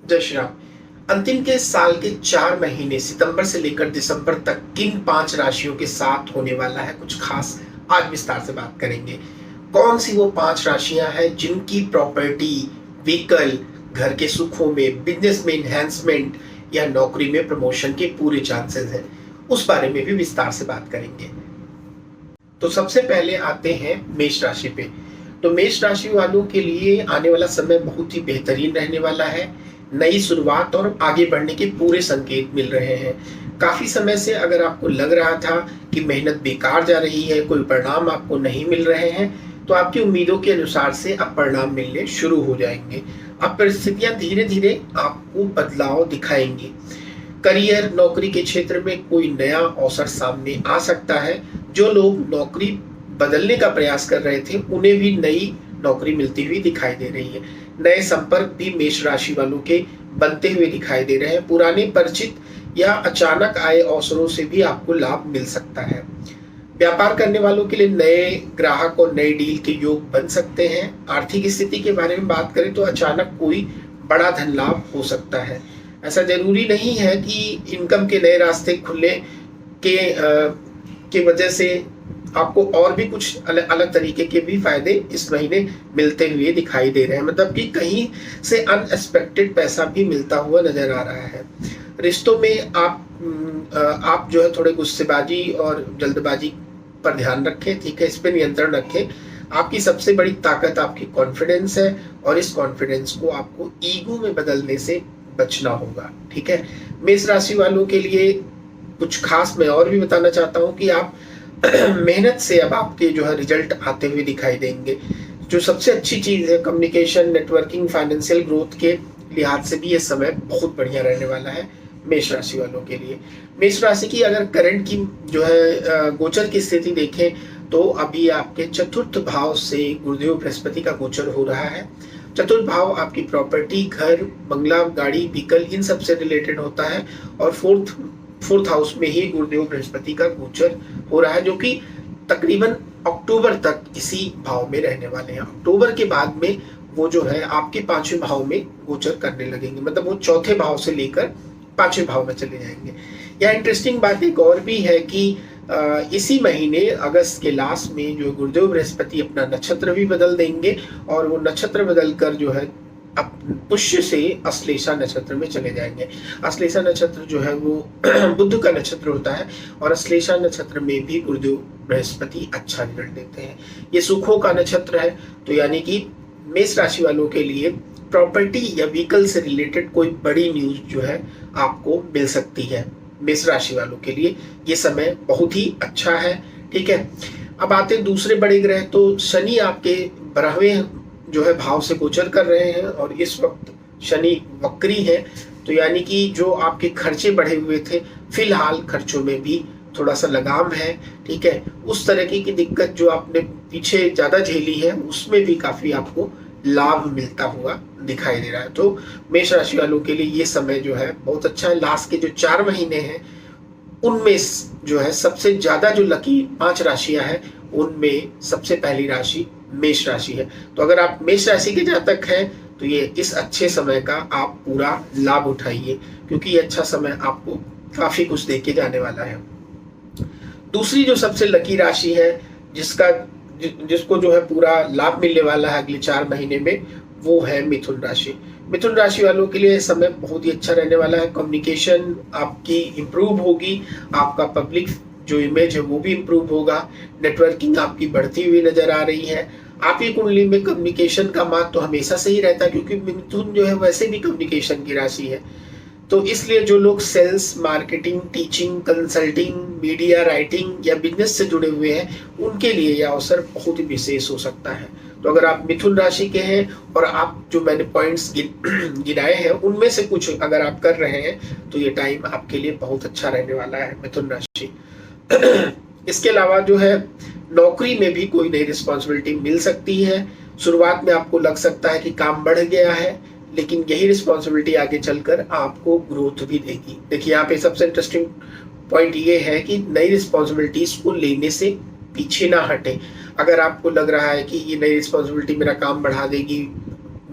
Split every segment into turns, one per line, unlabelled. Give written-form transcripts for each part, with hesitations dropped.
जय श्री राम। अंतिम के साल के 4 महीने सितंबर से लेकर दिसंबर तक किन 5 राशियों के साथ होने वाला है कुछ खास, आज विस्तार से बात करेंगे। कौन सी वो 5 राशियां हैं जिनकी प्रॉपर्टी, व्हीकल, घर के सुखों में, बिजनेस में एनहेंसमेंट या नौकरी में प्रमोशन के पूरे चांसेस हैं, उस बारे में भी विस्तार से बात करेंगे। तो सबसे पहले आते हैं मेष राशि पे। तो मेष राशि वालों के लिए आने वाला समय बहुत ही बेहतरीन रहने वाला है। नई शुरुआत और आगे बढ़ने के पूरे संकेत मिल रहे हैं। काफी समय से अगर आपको लग रहा था कि मेहनत बेकार जा रही है, कोई परिणाम आपको नहीं मिल रहे हैं, तो आपकी उम्मीदों के अनुसार से अब परिणाम मिलने शुरू हो जाएंगे। अब परिस्थितियां धीरे धीरे आपको बदलाव दिखाएंगी। करियर, नौकरी के क्षेत्र में कोई नया अवसर सामने आ सकता है। जो लोग नौकरी बदलने का प्रयास कर रहे थे, उन्हें भी नई नौकरी मिलती हुई दिखाई दे रही है। नए संपर्क भी मेष राशि वालों के बनते हुए दिखाई दे रहे हैं। पुराने परिचित या अचानक आए अवसरों से भी आपको लाभ मिल सकता है। व्यापार करने वालों के लिए नए ग्राहक और नए डील के योग बन सकते हैं। आर्थिक स्थिति के बारे में बात करें तो अचानक कोई बड़ा धन लाभ हो सकता है। ऐसा जरूरी नहीं है कि इनकम के नए रास्ते खुलने के वजह से आपको और भी कुछ अलग अलग तरीके के भी फायदे इस महीने मिलते हुए दिखाई दे रहे हैं। मतलब कि कहीं से अनएक्सपेक्टेड पैसा भी मिलता हुआ नजर आ रहा है। रिश्तों में आप जो है थोड़े गुस्सेबाजी और जल्दबाजी पर ध्यान रखें, ठीक है, इस पर नियंत्रण रखें। आपकी सबसे बड़ी ताकत आपकी कॉन्फिडेंस है और इस कॉन्फिडेंस को आपको ईगो में बदलने से बचना होगा, ठीक है। मेष राशि वालों के लिए कुछ खास मैं और भी बताना चाहता हूं कि आप मेहनत से अब आपके जो है रिजल्ट आते हुए दिखाई देंगे। जो सबसे अच्छी चीज है, कम्युनिकेशन, नेटवर्किंग, फाइनेंशियल ग्रोथ के लिहाज से भी ये समय बहुत बढ़िया रहने वाला है मेष राशि वालों के लिए। मेष राशि की अगर करंट की जो है गोचर की स्थिति देखें तो अभी आपके चतुर्थ भाव से गुरुदेव बृहस्पति का गोचर हो रहा है। चतुर्थ भाव आपकी प्रॉपर्टी, घर, बंगला, गाड़ी, व्हीकल, इन सब से रिलेटेड होता है। और फोर्थ हाउस में ही गुरुदेव बृहस्पति का गोचर हो रहा है, जो कि तकरीबन अक्टूबर तक इसी भाव में रहने वाले हैं। अक्टूबर के बाद में वो जो है आपके 5वें भाव में गोचर करने लगेंगे। मतलब वो चौथे भाव से लेकर 5वें भाव में चले जाएंगे। यह इंटरेस्टिंग बात एक और भी है कि इसी महीने अगस्त के लास्ट में जो गुरुदेव बृहस्पति अपना नक्षत्र भी बदल देंगे और वो नक्षत्र बदलकर जो है अब पुष्य से अश्लेषा नक्षत्र में चले जाएंगे। अश्लेषा नक्षत्र जो है वो बुध का नक्षत्र होता है और अश्लेषा नक्षत्र में भी गुरुदेव बृहस्पति अच्छा रिजल्ट देते हैं। ये सुखों का नक्षत्र है, तो यानी कि मेष राशि वालों के लिए प्रॉपर्टी या व्हीकल से रिलेटेड कोई बड़ी न्यूज जो है आपको मिल सकती है। मेष राशि वालों के लिए ये समय बहुत ही अच्छा है, ठीक है। अब आते हैं दूसरे बड़े ग्रह। तो शनि आपके 12वें जो है भाव से गोचर कर रहे हैं और इस वक्त शनि वक्री है। तो यानी कि जो आपके खर्चे बढ़े हुए थे, फिलहाल खर्चों में भी थोड़ा सा लगाम है, ठीक है। उस तरह की दिक्कत जो आपने पीछे ज्यादा झेली है उसमें भी काफी आपको लाभ मिलता हुआ दिखाई दे रहा है। तो मेष राशि वालों के लिए ये समय जो है बहुत अच्छा है। लास्ट के जो 4 महीने हैं उनमें जो है सबसे ज्यादा जो लकी 5 राशियां हैं उनमें सबसे पहली राशि मेष राशि है। तो अगर आप मेष राशि के जातक हैं तो ये इस अच्छे समय का आप पूरा लाभ उठाइए, क्योंकि ये अच्छा समय आपको काफी कुछ देके जाने वाला है। दूसरी जो सबसे लकी राशि है जिसको जो है पूरा लाभ मिलने वाला है अगले 4 महीने में, वो है मिथुन राशि। मिथुन राशि वालों के लिए समय बहुत ही अच्छा रहने वाला है। कम्युनिकेशन आपकी इंप्रूव होगी, आपका पब्लिक जो इमेज है वो भी इंप्रूव होगा। नेटवर्किंग आपकी बढ़ती हुई नजर आ रही है। आपकी कुंडली में कम्युनिकेशन का मान तो हमेशा से ही रहता है, क्योंकि मिथुन जो है वैसे भी कम्युनिकेशन की राशि है। तो इसलिए जो लोग sales, marketing, teaching, consulting, media, writing या बिजनेस से जुड़े हुए हैं उनके लिए यह अवसर बहुत ही विशेष हो सकता है। तो अगर आप मिथुन राशि के हैं और आप जो मैंने पॉइंट्स गिनाए हैं उनमें से कुछ अगर आप कर रहे हैं तो ये टाइम आपके लिए बहुत अच्छा रहने वाला है मिथुन राशि। इसके अलावा जो है नौकरी में भी कोई नई रिस्पॉन्सिबिलिटी मिल सकती है। शुरुआत में आपको लग सकता है कि काम बढ़ गया है, लेकिन यही रिस्पॉन्सिबिलिटी आगे चलकर आपको ग्रोथ भी देगी। देखिए यहाँ पे सबसे इंटरेस्टिंग पॉइंट ये है कि नई रिस्पॉन्सिबिलिटीज को लेने से पीछे ना हटे। अगर आपको लग रहा है कि ये नई रिस्पॉन्सिबिलिटी मेरा काम बढ़ा देगी,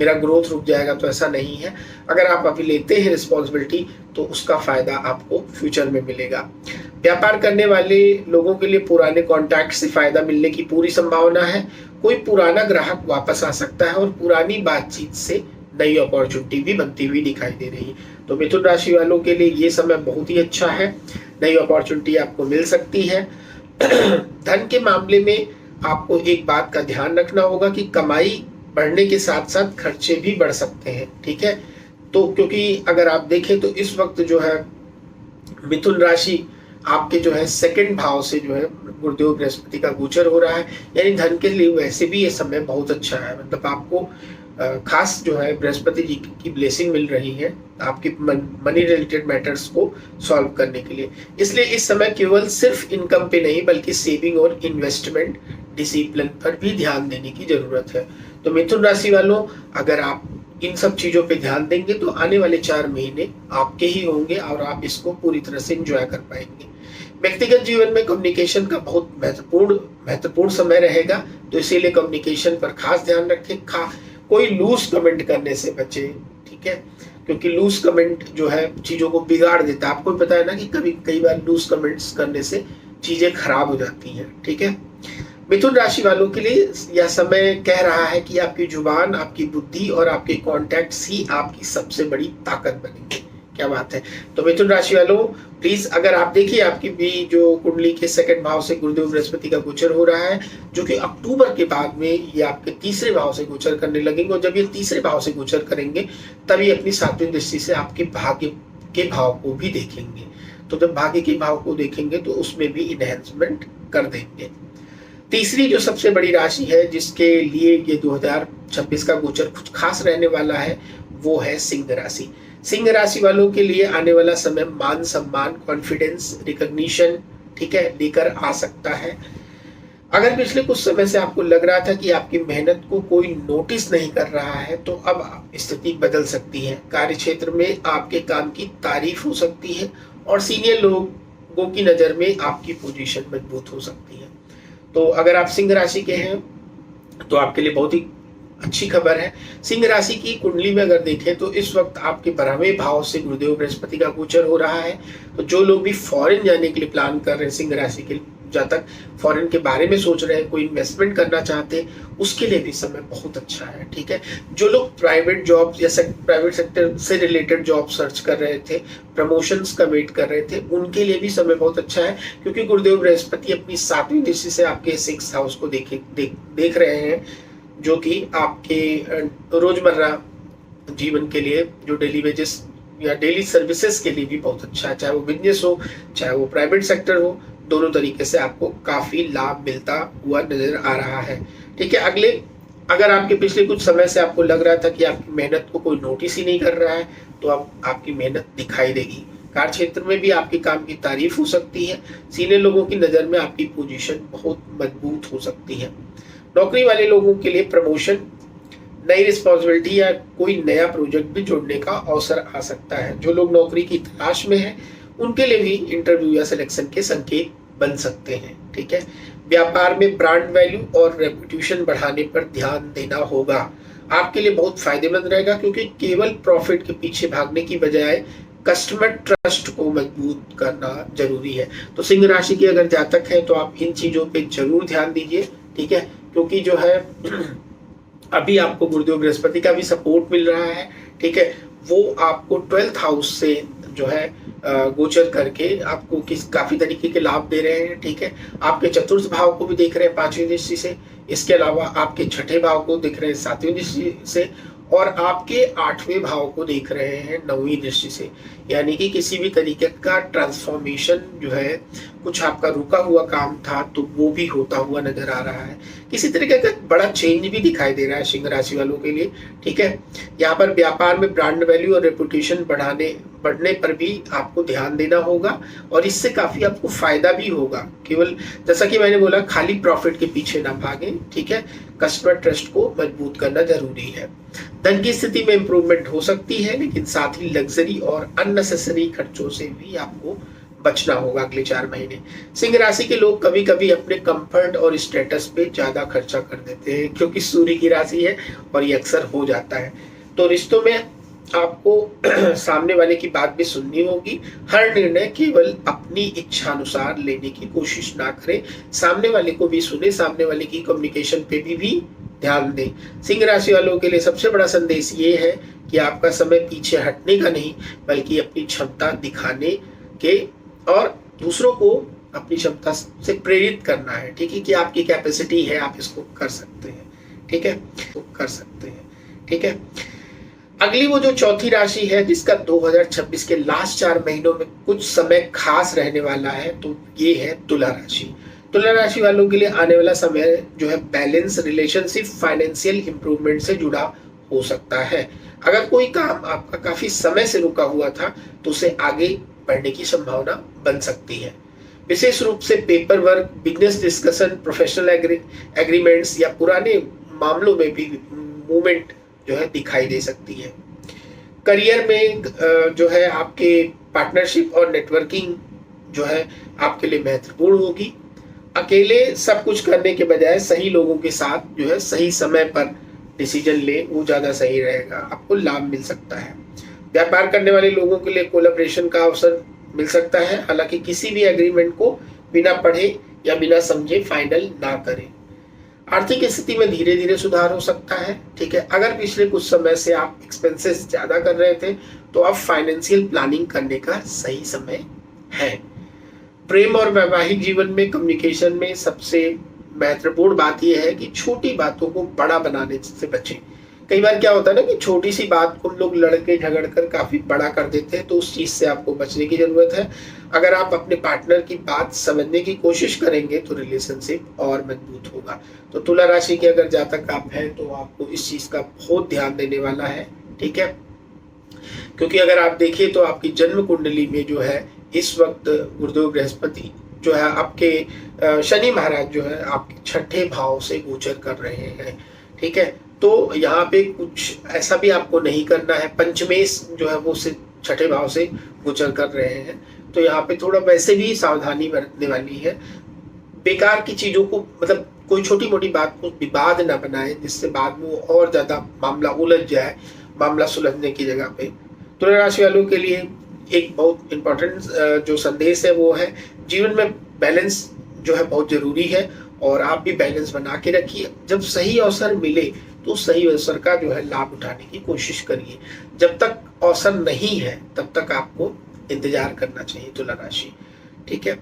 मेरा ग्रोथ रुक जाएगा, तो ऐसा नहीं है। अगर आप अभी लेते हैं रिस्पॉन्सिबिलिटी तो उसका फायदा आपको फ्यूचर में मिलेगा। व्यापार करने वाले लोगों के लिए पुराने कॉन्टैक्ट से फायदा मिलने की पूरी संभावना है। कोई पुराना ग्राहक वापस आ सकता है और पुरानी बातचीत से नई अपॉर्चुनिटी भी बनती हुई दिखाई दे रही है। तो मिथुन राशि वालों के लिए ये समय बहुत ही अच्छा है, नई अपॉर्चुनिटी आपको मिल सकती है। धन के मामले में आपको एक बात का ध्यान रखना होगा कि कमाई बढ़ने के साथ साथ खर्चे भी बढ़ सकते हैं, ठीक है। तो क्योंकि अगर आप देखें तो इस वक्त जो है मिथुन राशि आपके जो है सेकंड भाव से जो है गुरुदेव बृहस्पति का गोचर हो रहा है, यानी धन के लिए वैसे भी ये समय बहुत अच्छा है। मतलब आपको खास जो है बृहस्पति जी की ब्लेसिंग मिल रही है आपकी मनी रिलेटेड मैटर्स को सॉल्व करने के लिए। इसलिए इस समय केवल सिर्फ इनकम पे नहीं बल्कि सेविंग और इन्वेस्टमेंट डिसिप्लिन पर भी ध्यान देने की जरूरत है। तो मिथुन राशि वालों, अगर आप इन सब चीजों पे ध्यान देंगे तो आने वाले 4 महीने आपके ही होंगे और आप इसको पूरी तरह से एंजॉय कर पाएंगे। व्यक्तिगत जीवन में कम्युनिकेशन का बहुत महत्वपूर्ण समय रहेगा, तो इसीलिए कम्युनिकेशन पर खास ध्यान रखें। कोई लूज कमेंट करने से बचे, ठीक है, क्योंकि लूज कमेंट जो है चीजों को बिगाड़ देता है। आपको पता है ना कि कई बार लूज कमेंट्स करने से चीजें खराब हो जाती हैं, ठीक है। मिथुन राशि वालों के लिए यह समय कह रहा है कि आपकी जुबान, आपकी बुद्धि और आपके कॉन्टैक्ट्स ही आपकी सबसे बड़ी ताकत बनेंगे। क्या बात है। तो मिथुन राशि वालों, प्लीज अगर आप देखिए आपकी भी जो कुंडली के सेकंड भाव से गुरुदेव बृहस्पति का गोचर हो रहा है, जो कि अक्टूबर के बाद में ये आपके तीसरे भाव से गोचर करने लगेंगे, और जब ये तीसरे भाव से गोचर करेंगे तभी अपनी 7वीं दृष्टि से आपके भाग्य के भाव को भी देखेंगे। तो जब भाग्य के भाव को देखेंगे तो उसमें भी इनहेंसमेंट कर देंगे। तीसरी जो सबसे बड़ी राशि है जिसके लिए ये 2026 का गोचर कुछ खास रहने वाला है, वो है सिंह राशि। सिंह राशि वालों के लिए आने वाला समय मान सम्मान, कॉन्फिडेंस, रिकॉग्निशन, ठीक है, लेकर आ सकता है। अगर पिछले कुछ समय से आपको लग रहा था कि आपकी मेहनत को कोई नोटिस नहीं कर रहा है, तो अब स्थिति बदल सकती है। कार्य क्षेत्र में आपके काम की तारीफ हो सकती है और सीनियर लोगों की नजर में आपकी पोजीशन मजबूत हो सकती है। तो अगर आप सिंह राशि के हैं तो आपके लिए बहुत ही अच्छी खबर है। सिंह राशि की कुंडली में अगर देखें तो इस वक्त आपके 12वें भाव से गुरुदेव बृहस्पति का गोचर हो रहा है। तो जो लोग भी फॉरेन जाने के लिए प्लान कर रहे हैं, सिंह राशि के जातक फॉरेन के बारे में सोच रहे हैं, कोई इन्वेस्टमेंट करना चाहते हैं, उसके लिए भी समय बहुत अच्छा है, ठीक है। जो लोग प्राइवेट जॉब या प्राइवेट सेक्टर से रिलेटेड जॉब सर्च कर रहे थे, प्रमोशंस का वेट कर रहे थे, उनके लिए भी समय बहुत अच्छा है, क्योंकि गुरुदेव बृहस्पति अपनी 7वीं दृष्टि से आपके 6th हाउस को देख रहे हैं, जो कि आपके रोजमर्रा जीवन के लिए, जो डेली वेजेस या डेली सर्विसेज के लिए भी बहुत अच्छा है। चाहे वो बिजनेस हो, चाहे वो प्राइवेट सेक्टर हो, दोनों तरीके से आपको काफी लाभ मिलता हुआ नजर आ रहा है, ठीक है। अगर आपके पिछले कुछ समय से आपको लग रहा था कि आपकी मेहनत को कोई नोटिस ही नहीं कर रहा है, तो अब आपकी मेहनत दिखाई देगी। कार्य क्षेत्र में भी आपके काम की तारीफ हो सकती है। सीनियर लोगों की नजर में आपकी पोजीशन बहुत मजबूत हो सकती है। नौकरी वाले लोगों के लिए प्रमोशन, नई रिस्पॉन्सिबिलिटी या कोई नया प्रोजेक्ट भी जोड़ने का अवसर आ सकता है। जो लोग नौकरी की तलाश में हैं, उनके लिए भी इंटरव्यू या सिलेक्शन के संकेत बन सकते हैं, ठीक है। व्यापार में ब्रांड वैल्यू और रेपुटेशन बढ़ाने पर ध्यान देना होगा। आपके लिए बहुत फायदेमंद रहेगा, क्योंकि केवल प्रॉफिट के पीछे भागने की बजाय कस्टमर ट्रस्ट को मजबूत करना जरूरी है। तो सिंह राशि के अगर जातक हैं तो आप इन चीजों पे जरूर ध्यान दीजिए, ठीक है, क्योंकि जो है अभी आपको गुरुदेव बृहस्पति का भी सपोर्ट मिल रहा है, ठीक है। वो आपको 12th हाउस से जो है गोचर करके आपको काफी तरीके के लाभ दे रहे हैं, ठीक है। आपके 4th भाव को भी देख रहे हैं 5वीं दृष्टि से, इसके अलावा आपके 6ठे भाव को देख रहे हैं 7वीं दृष्टि से, और आपके 8वें भाव को देख रहे हैं 9वीं दृष्टि से। यानी कि किसी भी तरीके का ट्रांसफॉर्मेशन जो है, कुछ आपका रुका हुआ काम था तो वो भी होता हुआ नजर आ रहा है। किसी तरीके का बड़ा चेंज भी दिखाई दे रहा है सिंह राशि वालों के लिए, ठीक है। यहाँ पर व्यापार में ब्रांड वैल्यू और रेपुटेशन बढ़ने पर भी आपको ध्यान देना होगा, और इससे काफी आपको फायदा भी होगा। केवल जैसा कि मैंने बोला, खाली प्रॉफिट के पीछे ना भागें, ठीक है। कस्टमर ट्रस्ट को मजबूत करना जरूरी है। धन की स्थिति में इंप्रूवमेंट हो सकती है, लेकिन साथ ही लग्जरी और अननेसेसरी खर्चों से भी आपको बचना होगा अगले 4 महीने। सिंह राशि के लोग कभी कभी अपने कंफर्ट और स्टेटस पे ज्यादा खर्चा कर देते हैं, क्योंकि सूर्य की राशि है और ये अक्सर हो जाता है। तो रिश्तों में आपको सामने वाले की बात भी सुननी होगी। हर निर्णय केवल अपनी इच्छा अनुसार लेने की कोशिश ना करें, सामने वाले को भी सुने, सामने वाले की कम्युनिकेशन पे भी ध्यान दें। सिंह राशि वालों के लिए सबसे बड़ा संदेश ये है कि आपका समय पीछे हटने का नहीं, बल्कि अपनी क्षमता दिखाने के और दूसरों को अपनी क्षमता से प्रेरित करना है। ठीक है, कि आपकी कैपेसिटी है, आप इसको कर सकते हैं। ठीक है, तो कर सकते हैं। ठीक है, अगली वो जो चौथी राशि है जिसका 2026 के लास्ट 4 महीनों में कुछ समय खास रहने वाला है, तो ये है तुला राशि। तुला राशि वालों के लिए आने वाला समय जो है बैलेंस, रिलेशनशिप, फाइनेंशियल इंप्रूवमेंट से जुड़ा हो सकता है। अगर कोई काम आपका काफी समय से रुका हुआ था तो उसे आगे बढ़ने की संभावना बन सकती है। विशेष रूप से paper work, business discussion, professional agreements या पुराने मामलों में भी मूवमेंट जो है दिखाई दे सकती है। करियर में जो है आपके पार्टनरशिप और नेटवर्किंग जो है आपके लिए महत्वपूर्ण होगी। अकेले सब कुछ करने के बजाय सही लोगों के साथ जो है सही समय पर डिसीजन ले, वो ज्यादा सही रहेगा, आपको लाभ मिल सकता है। व्यापार करने वाले लोगों के लिए कोलैबोरेशन का अवसर मिल सकता है, हालांकि किसी भी एग्रीमेंट को बिना पढ़े या बिना समझे फाइनल ना करें। आर्थिक स्थिति में धीरे धीरे सुधार हो सकता है। ठीक है, अगर पिछले कुछ समय से आप एक्सपेंसेस ज्यादा कर रहे थे तो अब फाइनेंशियल प्लानिंग करने का सही समय है। प्रेम और वैवाहिक जीवन में कम्युनिकेशन में सबसे महत्वपूर्ण बात यह है कि छोटी बातों को बड़ा बनाने से बचें। कई बार क्या होता है ना कि छोटी सी बात को लोग लड़के झगड़ कर काफी बड़ा कर देते हैं, तो उस चीज से आपको बचने की जरूरत है। अगर आप अपने पार्टनर की बात समझने की कोशिश करेंगे तो रिलेशनशिप और मजबूत होगा। तो तुला राशि के अगर जातक आप हैं तो आपको इस चीज का बहुत ध्यान देने वाला है। ठीक है, क्योंकि अगर आप देखिए तो आपकी जन्म कुंडली में जो है इस वक्त गुरुदेव बृहस्पति जो है आपके शनि महाराज जो है आपके 6ठे भाव से गोचर कर रहे हैं। ठीक है, तो यहाँ पे कुछ ऐसा भी आपको नहीं करना है। पंचमेश जो है वो 6ठे भाव से गोचर कर रहे हैं, तो यहाँ पे थोड़ा वैसे भी सावधानी बरतने वाली है। बेकार की चीजों को, मतलब कोई छोटी मोटी बात को विवाद ना बनाए जिससे बाद में और ज्यादा मामला उलझ जाए, मामला सुलझने की जगह पे। तुला राशि वालों के लिए एक बहुत इंपॉर्टेंट जो संदेश है वो है, जीवन में बैलेंस जो है बहुत जरूरी है और आप भी बैलेंस बना के रखिए। जब सही अवसर मिले तो सही अवसर का जो है लाभ उठाने की कोशिश करिए। जब तक अवसर नहीं है तब तक आपको इंतजार करना चाहिए तुला राशि। ठीक है,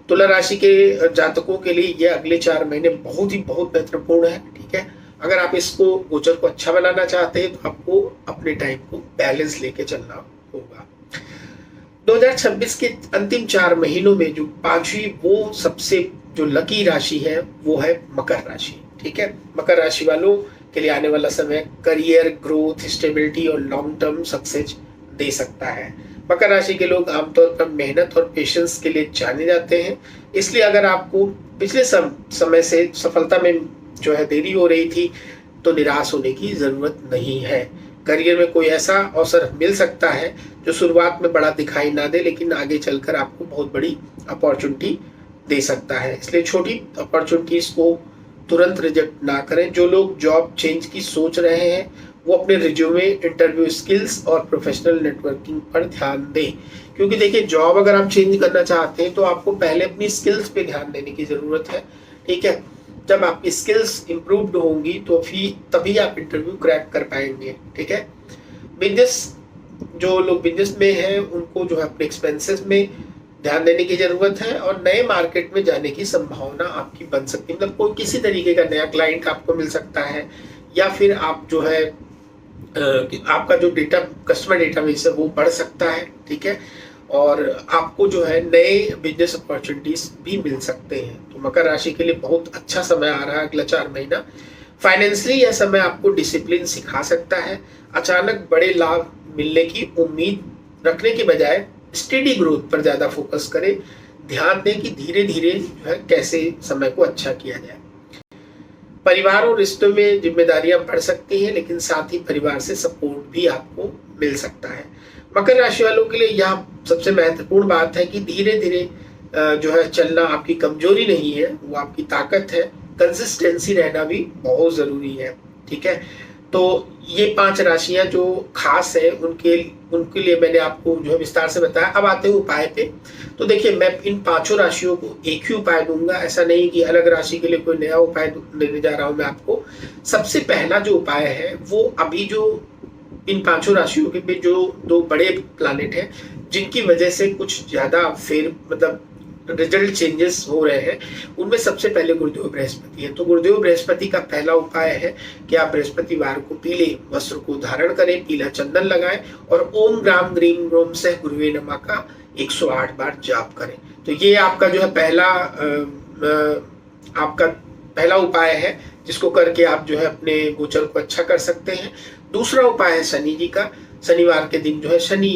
तुला राशि के जातकों के लिए ये अगले 4 महीने बहुत महत्वपूर्ण है। ठीक है, अगर आप इसको गोचर को अच्छा बनाना चाहते हैं तो आपको अपने टाइम को बैलेंस लेके चलना होगा। 2026 के अंतिम 4 महीनों में जो 5वीं वो सबसे जो लकी राशि है वो है मकर राशि। ठीक है, मकर राशि वालों के लिए आने वाला समय करियर, ग्रोथ, स्टेबिलिटी और लॉन्ग टर्म सक्सेस दे सकता है। मकर राशि के लोग आमतौर पर मेहनत और पेशेंस के लिए जाने जाते हैं, इसलिए अगर आपको पिछले समय से सफलता में जो है देरी हो रही थी तो निराश होने की जरूरत नहीं है। करियर में कोई ऐसा अवसर मिल सकता है जो शुरुआत में बड़ा दिखाई ना दे, लेकिन आगे चलकर आपको बहुत बड़ी अपॉर्चुनिटी दे सकता है, इसलिए छोटी अपॉर्चुनिटीज को तुरंत रिजेक्ट ना करें। जो लोग जॉब चेंज की सोच रहे हैं वो अपने रिज्यूमे, इंटरव्यू स्किल्स और प्रोफेशनल नेटवर्किंग पर ध्यान दें, क्योंकि देखिए जॉब अगर आप चेंज करना चाहते हैं तो आपको पहले अपनी स्किल्स पे ध्यान देने की जरूरत है। ठीक है, जब आपकी स्किल्स इंप्रूव्ड होंगी तो फिर तभी आप इंटरव्यू क्रैक कर पाएंगे। ठीक है, बिजनेस जो लोग बिजनेस में हैं उनको जो है अपने एक्सपेंसेस में ध्यान देने की जरूरत है और नए मार्केट में जाने की संभावना आपकी बन सकती है। मतलब कोई किसी तरीके का नया क्लाइंट आपको मिल सकता है या फिर आप जो है आपका जो डेटा कस्टमर डेटाबेस है वो बढ़ सकता है। ठीक है, और आपको जो है नए बिजनेस अपॉर्चुनिटीज भी मिल सकते हैं। तो मकर राशि के लिए बहुत अच्छा समय आ रहा है अगला 4 महीना। फाइनेंशियली यह समय आपको डिसिप्लिन सिखा सकता है। अचानक बड़े लाभ मिलने की उम्मीद रखने के बजाय स्टेडी ग्रोथ पर ज्यादा फोकस करें। ध्यान दें कि धीरे धीरे जो है कैसे समय को अच्छा किया जाए। परिवार और रिश्तों में जिम्मेदारियां बढ़ सकती हैं, लेकिन साथ ही परिवार से सपोर्ट भी आपको मिल सकता है। मकर राशि वालों के लिए यह सबसे महत्वपूर्ण बात है कि धीरे धीरे जो है चलना आपकी कमजोरी नहीं है, वो आपकी ताकत है। कंसिस्टेंसी रहना भी बहुत जरूरी है, ठीक है। तो ये 5 राशियां जो खास है उनके लिए मैंने आपको जो है विस्तार से बताया। अब आते हैं उपाय पे। तो देखिए, मैं इन 5 राशियों को एक ही उपाय दूंगा, ऐसा नहीं कि अलग राशि के लिए कोई नया उपाय देने जा रहा हूं मैं आपको। सबसे पहला जो उपाय है वो अभी जो इन 5 राशियों के भी जो 2 बड़े प्लैनेट हैं जिनकी वजह से कुछ ज्यादा मतलब रिजल्ट चेंजेस हो रहे हैं, उनमें सबसे पहले गुरुदेव बृहस्पति है। तो गुरुदेव बृहस्पति का पहला उपाय है कि आप बृहस्पतिवार को पीले वस्त्र को धारण करें, पीला चंदन लगाएं और ओम ग्राम ग्रीम ग्रोम से गुरुवे नमः का 108 बार जाप करें। तो ये आपका जो है आपका पहला उपाय है, जिसको करके आप जो है अपने गोचर को अच्छा कर सकते हैं। दूसरा उपाय है शनि जी का। शनिवार के दिन जो है शनि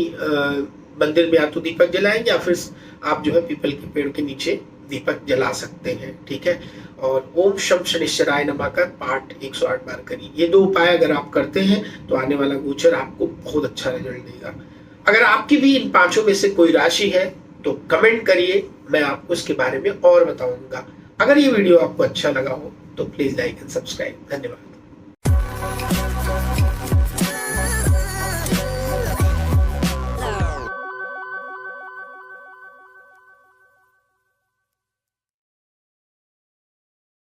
मंदिर में या तो दीपक जलाएं या फिर आप जो है पीपल के पेड़ के नीचे दीपक जला सकते हैं, ठीक है। और ओम शम शनिश्चराय नमः का पाठ 108 बार करिए। ये 2 उपाय अगर आप करते हैं तो आने वाला गोचर आपको बहुत अच्छा रिजल्ट देगा। अगर आपकी भी इन 5 में से कोई राशि है तो कमेंट करिए, मैं आपको इसके बारे में और बताऊंगा। अगर ये वीडियो आपको अच्छा लगा हो तो प्लीज लाइक एंड सब्सक्राइब। धन्यवाद।